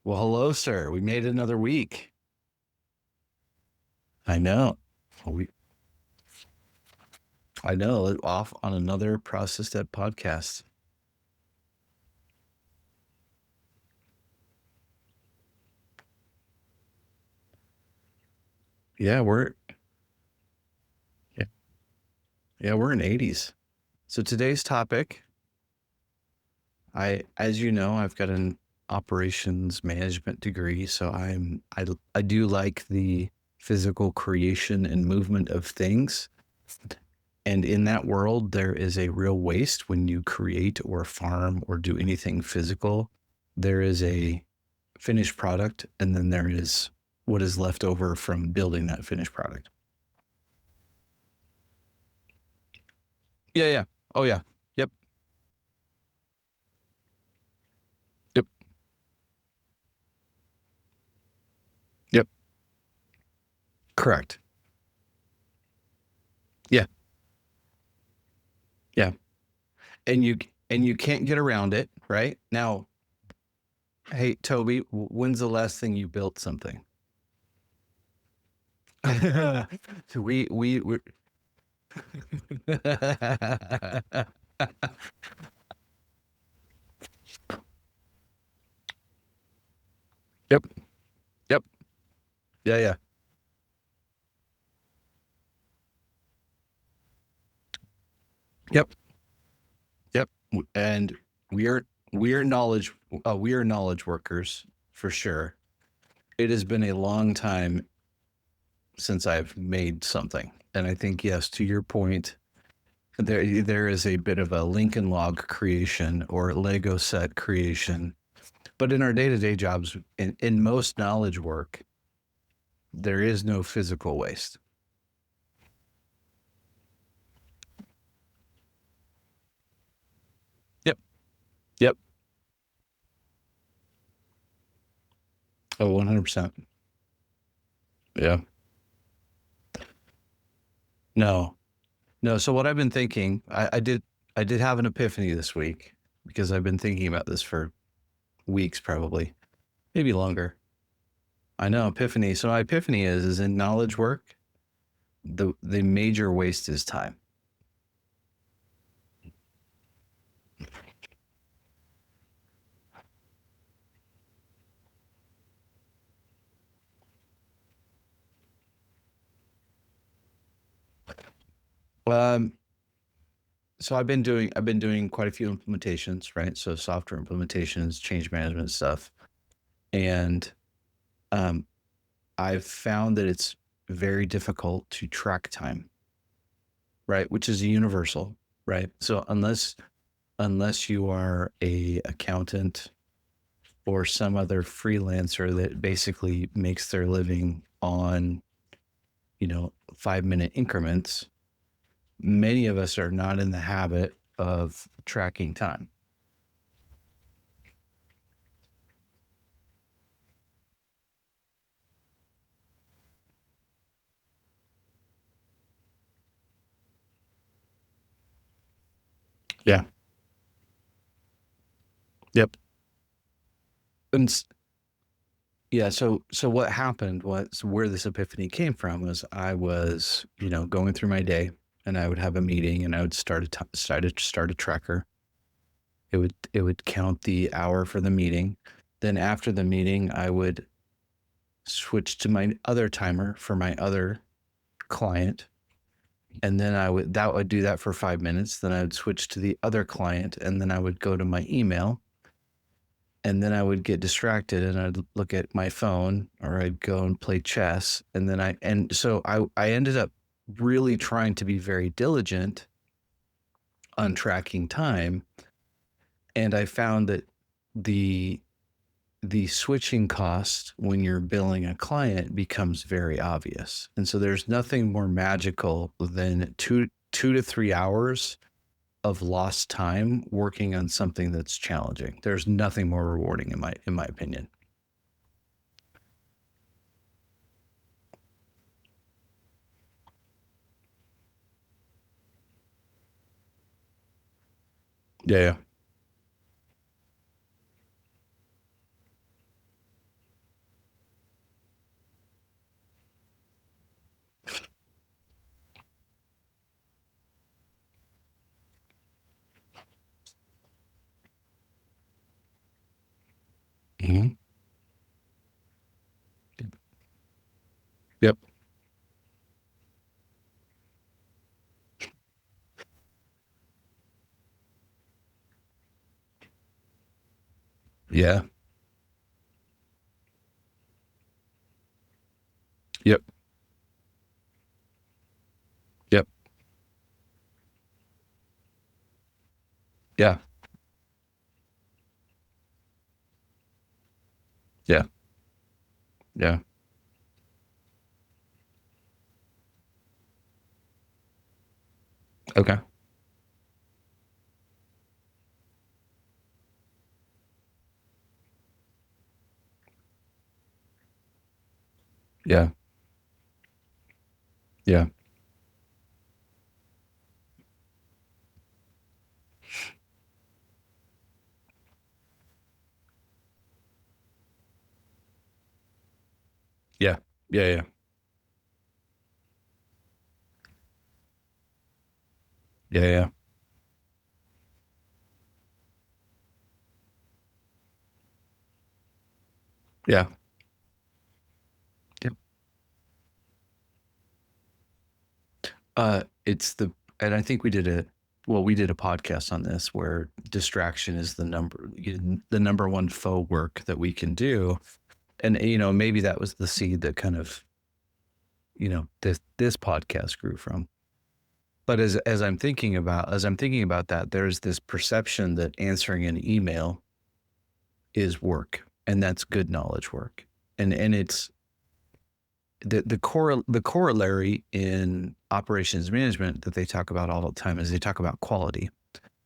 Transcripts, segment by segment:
Well, hello, sir. We made it another week. I know. We, I know. Off on another Process Step podcast. Yeah, yeah, yeah, we're in 80s. So today's topic, as you know, I've got an operations management degree, so I do like the physical creation and movement of things. And in that world, there is a real waste when you create or farm or do anything physical. There is a finished product, and then there is what is left over from building that finished product. Yeah, yeah. Oh, yeah. Yep. Yep. Yep. Correct. Yeah. Yeah. And you can't get around it, right? Now, hey, Toby, when's the last thing you built something? we Yep. Yep. Yeah, yeah. Yep. Yep. And we are we are knowledge we are knowledge workers for sure. It has been a long time since I've made something. And I think, yes, to your point, there is a bit of a Lincoln log creation or Lego set creation. But in our day-to-day jobs, in most knowledge work, there is no physical waste. Yep. Yep. Oh, 100%. Yeah. No. No. So what I've been thinking, I did have an epiphany this week because I've been thinking about this for weeks, probably, maybe longer. I know, epiphany. So my epiphany is in knowledge work, the major waste is time. Um, so I've been doing quite a few implementations, right? So software implementations, change management stuff, and um, I've found that it's very difficult to track time, right? Which is a universal, right? So unless you are a accountant or some other freelancer that basically makes their living on 5-minute increments, many of us are not in the habit of tracking time. Yeah. Yep. And yeah, so what happened was where this epiphany came from was I was, going through my day, and I would have a meeting, and I would start a tracker. It would count the hour for the meeting. Then after the meeting, I would switch to my other timer for my other client, and then I would do that for 5 minutes. Then I would switch to the other client, and then I would go to my email, and then I would get distracted, and I'd look at my phone, or I'd go and play chess, and then I ended up really trying to be very diligent on tracking time, and I found that the the switching cost when you're billing a client becomes very obvious. And so there's nothing more magical than 2 to 3 hours of lost time working on something that's challenging. There's nothing more rewarding in my opinion. Yeah. Mhm. Yep. Yeah. Yep. Yep. Yeah. Yeah. Yeah. Okay. Yeah. Yeah. Yeah. Yeah. Yeah. Yeah. Yeah. Yeah. Yep. It's the, and I think we did a podcast on this where distraction is the number one faux work that we can do. And, maybe that was the seed that kind of, this podcast grew from. But as I'm thinking about that, there's this perception that answering an email is work, and that's good knowledge work. And it's the corollary in operations management that they talk about all the time is they talk about quality.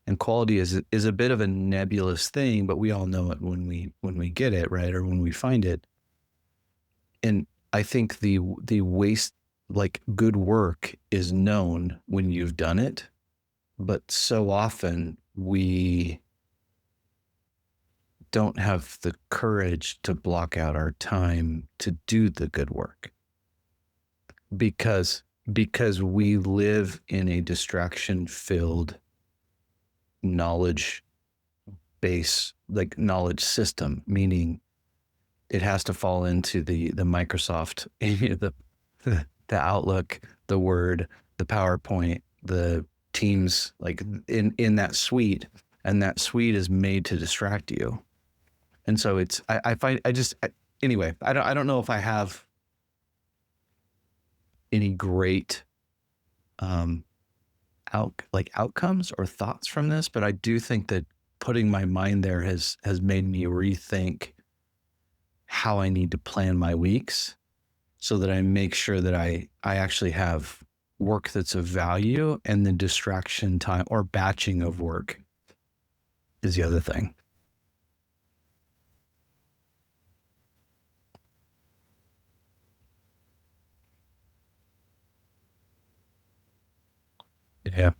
And quality is a bit of a nebulous thing, but we all know it when we get it, right? Or when we find it. And I think the waste, like, good work is known when you've done it, but so often we don't have the courage to block out our time to do the good work because we live in a distraction filled knowledge base, like knowledge system, meaning it has to fall into the Microsoft, the Outlook, the Word, the PowerPoint, the Teams, like in that suite, and that suite is made to distract you. And so I find anyway, I don't know if I have any great um outcomes or thoughts from this, but I do think that putting my mind there has made me rethink how I need to plan my weeks so that I make sure that I actually have work that's of value, and the distraction time or batching of work is the other thing. Yeah.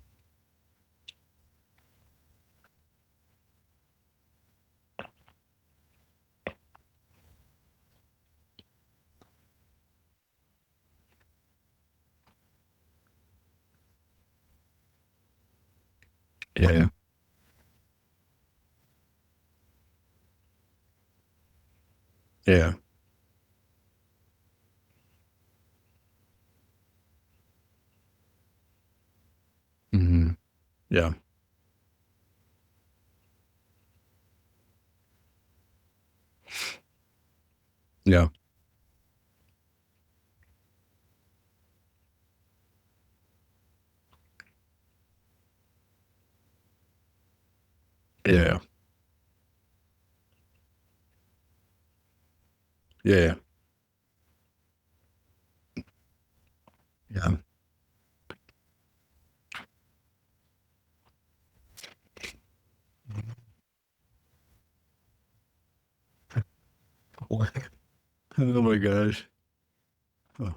Yeah. Yeah. Hmm. Yeah. Yeah. Yeah. Yeah. Yeah. What? Oh my gosh. Oh.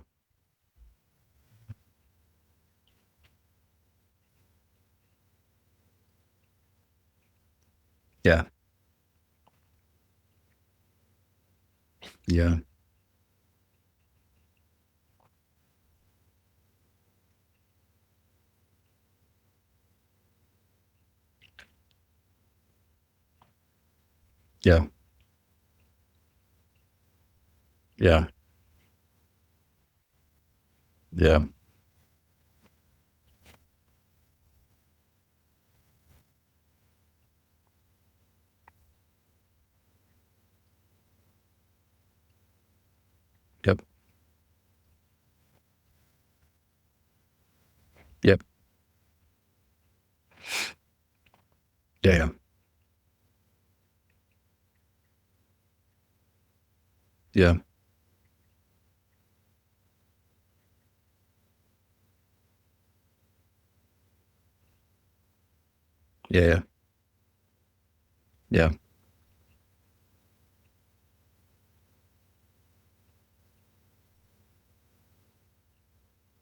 Yeah. Yeah. Yeah. Yeah. Yeah. Yep. Yep. Yeah. Yeah. Yeah. Yeah.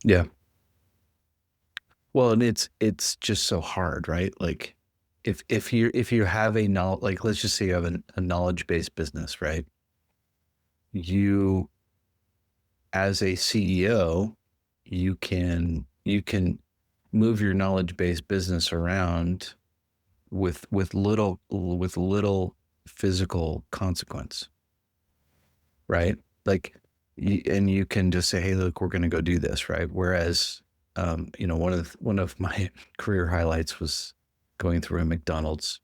Yeah. Well, and it's just so hard, right? Like if you have a knowledge, like let's just say you have a knowledge based business, right? You as a CEO, you can move your knowledge based business around with little physical consequence, right? Like, and you can just say, "Hey, look, we're going to go do this," right? Whereas, one of my career highlights was going through a McDonald's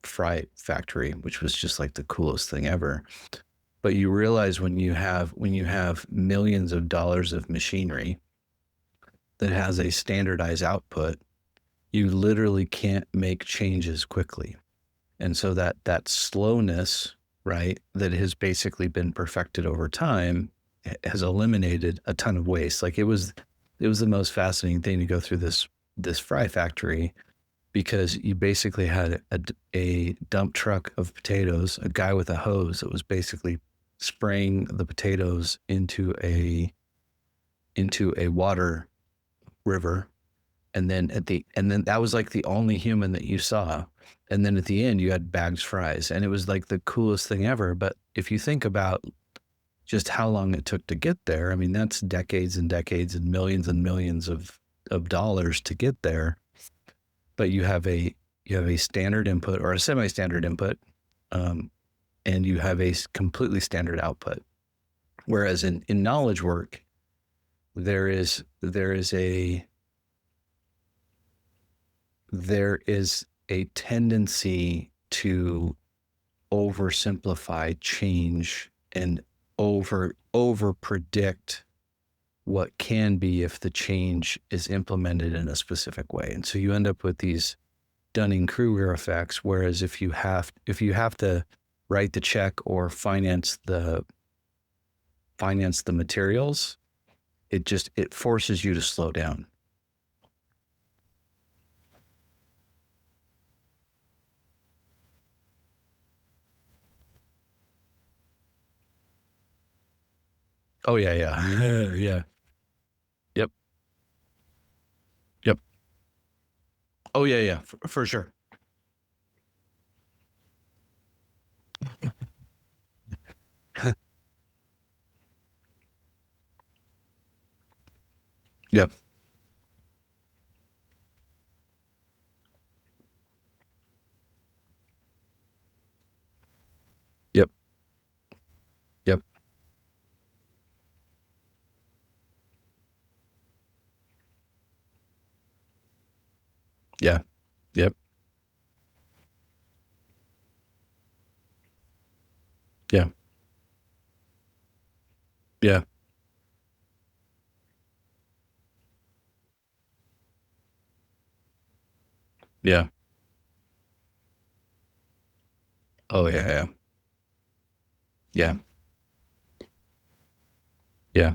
fry factory, which was just like the coolest thing ever. But you realize when you have millions of dollars of machinery that has a standardized output, you literally can't make changes quickly. And so that slowness, right, that has basically been perfected over time has eliminated a ton of waste. Like it was the most fascinating thing to go through this fry factory because you basically had a dump truck of potatoes, a guy with a hose that was basically spraying the potatoes into a water river, and then that was like the only human that you saw. And then at the end you had bagged fries, and it was like the coolest thing ever. But if you think about just how long it took to get there, I mean, that's decades and decades and millions of dollars to get there. But you have a standard input or a semi-standard input, um, and you have a completely standard output. Whereas in knowledge work, there is a tendency to oversimplify change and over predict what can be if the change is implemented in a specific way. And so you end up with these Dunning-Kruger effects. Whereas if you have to write the check or finance the materials, it forces you to slow down. Oh yeah, yeah. Yeah. Yep. Yep. Oh yeah, yeah, for sure. Yep. Yep. Yep. Yeah. Yep. Yeah. Yeah. Yeah. Oh yeah, yeah. Yeah. Yeah.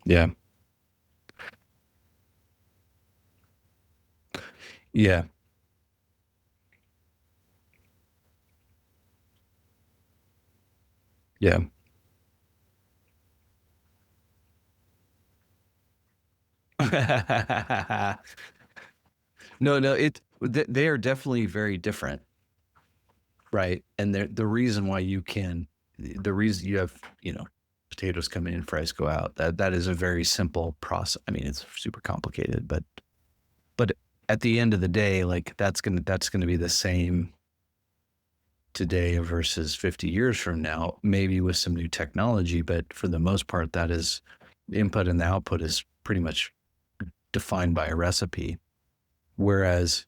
Yeah. Yeah. Yeah. No, no, they are definitely very different, right? And the reason why the reason you have, potatoes come in, fries go out, that is a very simple process. I mean, it's super complicated, but at the end of the day, like that's gonna be the same today versus 50 years from now, maybe with some new technology, but for the most part, that is the input and the output is pretty much defined by a recipe. Whereas,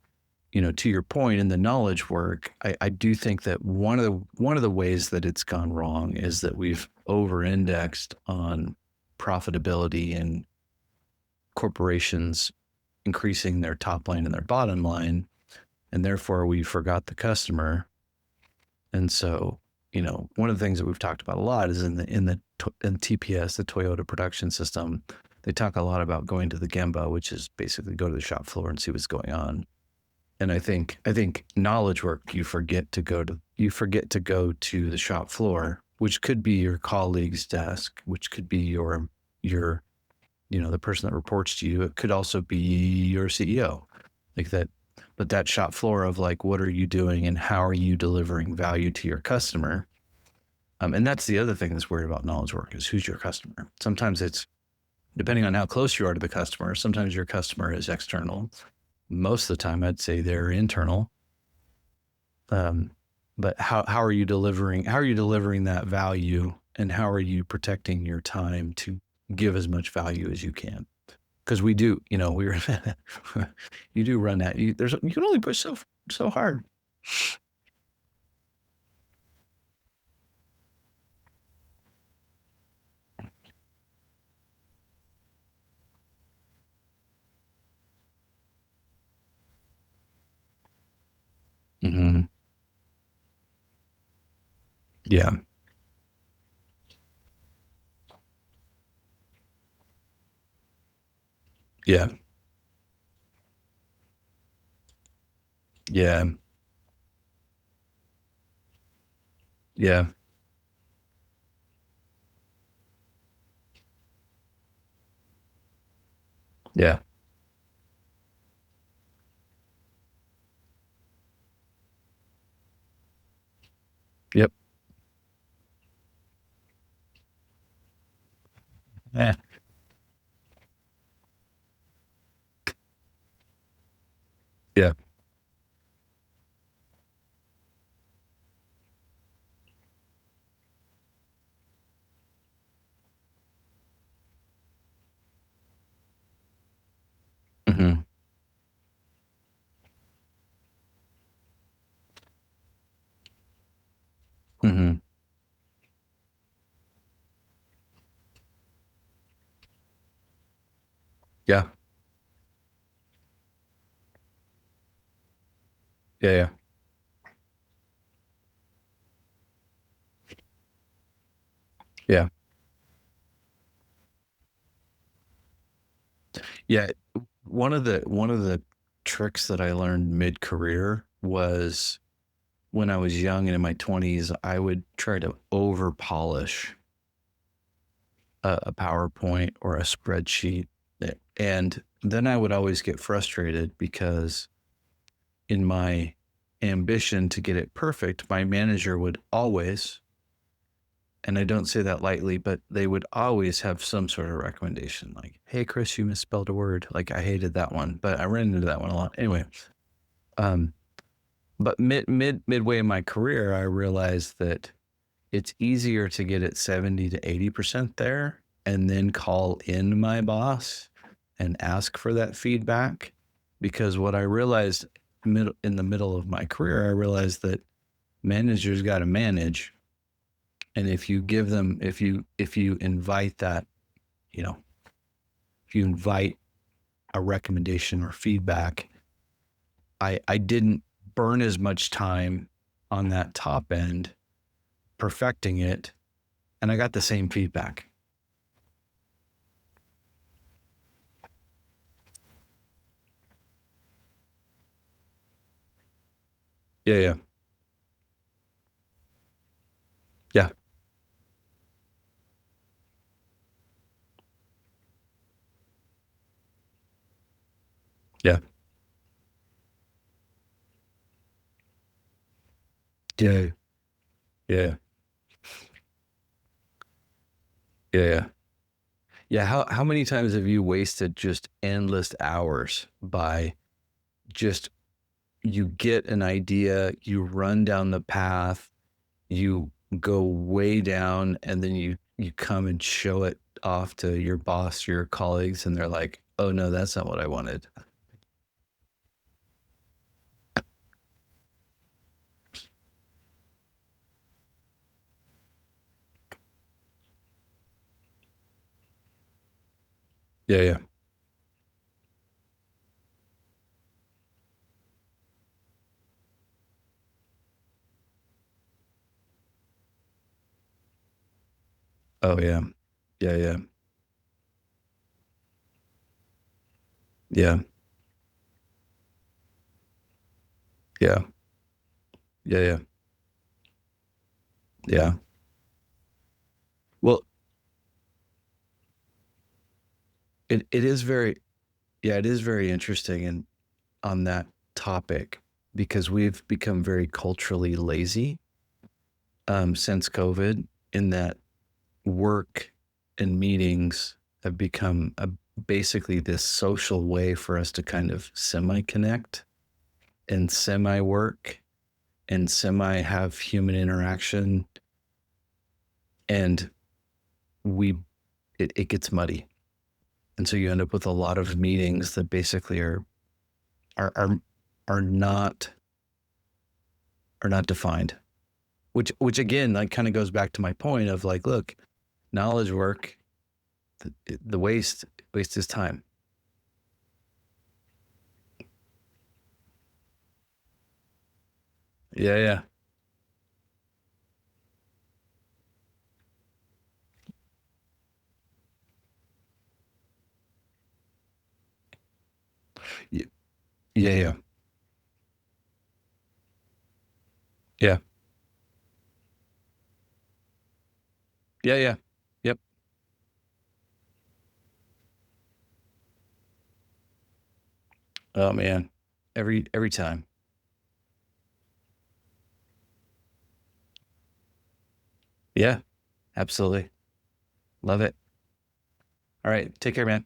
to your point in the knowledge work, I do think that one of the ways that it's gone wrong is that we've over-indexed on profitability and corporations increasing their top line and their bottom line, and therefore we forgot the customer. And so, one of the things that we've talked about a lot is in TPS, the Toyota production system, they talk a lot about going to the Gemba, which is basically go to the shop floor and see what's going on. And I think knowledge work, you forget to go to the shop floor, which could be your colleague's desk, which could be your the person that reports to you. It could also be your CEO, like that. But that shop floor of like, what are you doing and how are you delivering value to your customer? And that's the other thing that's weird about knowledge work is who's your customer. Sometimes it's depending on how close you are to the customer. Sometimes your customer is external. Most of the time, I'd say they're internal. But how are you delivering? How are you delivering that value, and how are you protecting your time to give as much value as you can? Because we do, we're you do run that. You can only push so hard. Mm-hmm. Yeah, yeah, yeah, yeah, yeah, yep, yeah, yeah. Mm-hmm. Mm-hmm. Yeah, yeah, yeah, yeah, yeah. One of the tricks that I learned mid-career was when I was young and in my 20s, I would try to over polish a PowerPoint or a spreadsheet. And then I would always get frustrated because in my ambition to get it perfect, my manager would always, and I don't say that lightly, but they would always have some sort of recommendation like, hey, Chris, you misspelled a word. Like I hated that one, but I ran into that one a lot. Anyway, um, but midway in my career, I realized that it's easier to get it 70 to 80% there and then call in my boss and ask for that feedback. Because what I realized in the middle of my career, I realized that managers got to manage. And if you give them, if you invite that, you know, if you invite a recommendation or feedback, I didn't burn as much time on that top end perfecting it, and I got the same feedback. Yeah, yeah, yeah, yeah, yeah, yeah, yeah, yeah. Yeah, how many times have you wasted just endless hours by just you get an idea, you run down the path, you go way down, and then you come and show it off to your boss, your colleagues, and they're like, "Oh no, that's not what I wanted." Yeah, yeah. Oh yeah. Yeah, yeah. Yeah. Yeah. Yeah, yeah. Yeah. Well, it is very yeah, it is very interesting and on that topic because we've become very culturally lazy since COVID in that work and meetings have become basically this social way for us to kind of semi connect and semi work and semi have human interaction. And we, it gets muddy. And so you end up with a lot of meetings that basically are, are, are not, are not defined, which again, like kind of goes back to my point of like, look, knowledge work, the waste is time. Yeah. Yeah. Yeah. Yeah. Yeah. Yeah. Yeah. Yep. Oh man. Every time. Yeah. Absolutely. Love it. All right. Take care, man.